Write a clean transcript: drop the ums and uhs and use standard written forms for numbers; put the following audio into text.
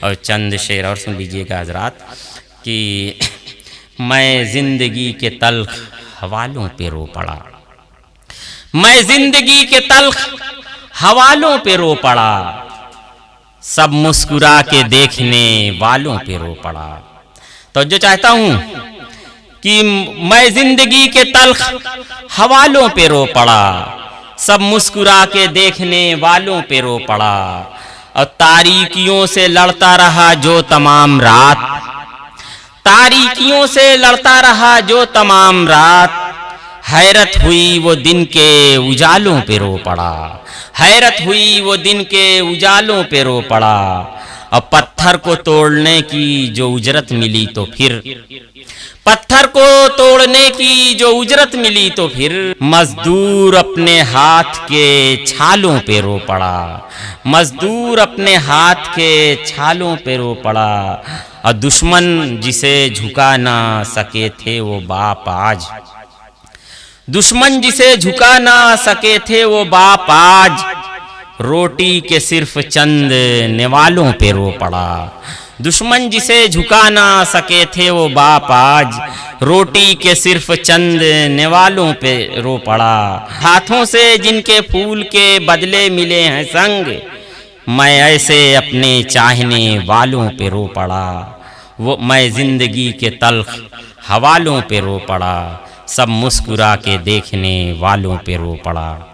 और चंद शेर और सुन लीजिएगा हजरात कि मैं जिंदगी के तल्ख हवालों पे रो पड़ा, मैं जिंदगी के तल्ख हवालों पे रो पड़ा, सब मुस्कुरा के देखने वालों पे रो पड़ा। तो जो चाहता हूं कि मैं जिंदगी के तल्ख हवालों पे रो पड़ा, सब मुस्कुरा के देखने वालों पे रो पड़ा, और तारीकियों से लड़ता रहा जो तमाम रात, तारीकियों से लड़ता रहा जो तमाम रात, हैरत हुई वो दिन के उजालों पे रो पड़ा, हैरत हुई वो दिन के उजालों पे रो पड़ा। और पत्थर को तोड़ने की जो उजरत मिली तो फिर, पत्थर को तोड़ने की जो उजरत मिली तो फिर, मजदूर अपने हाथ के छालों पे रो पड़ा, मजदूर अपने हाथ के छालों पे रो पड़ा। और दुश्मन जिसे झुका ना सके थे वो बाप आज, दुश्मन जिसे झुका ना सके थे वो बाप आज, रोटी के सिर्फ चंद निवालों पे रो पड़ा, दुश्मन जिसे झुका ना सके थे वो बाप आज, रोटी के सिर्फ चंद निवालों पे रो पड़ा। हाथों से जिनके फूल के बदले मिले हैं संग, मैं ऐसे अपने चाहने वालों पे रो पड़ा, वो मैं जिंदगी के तल्ख हवालों पे रो पड़ा, सब मुस्कुरा के देखने वालों पे रो पड़ा।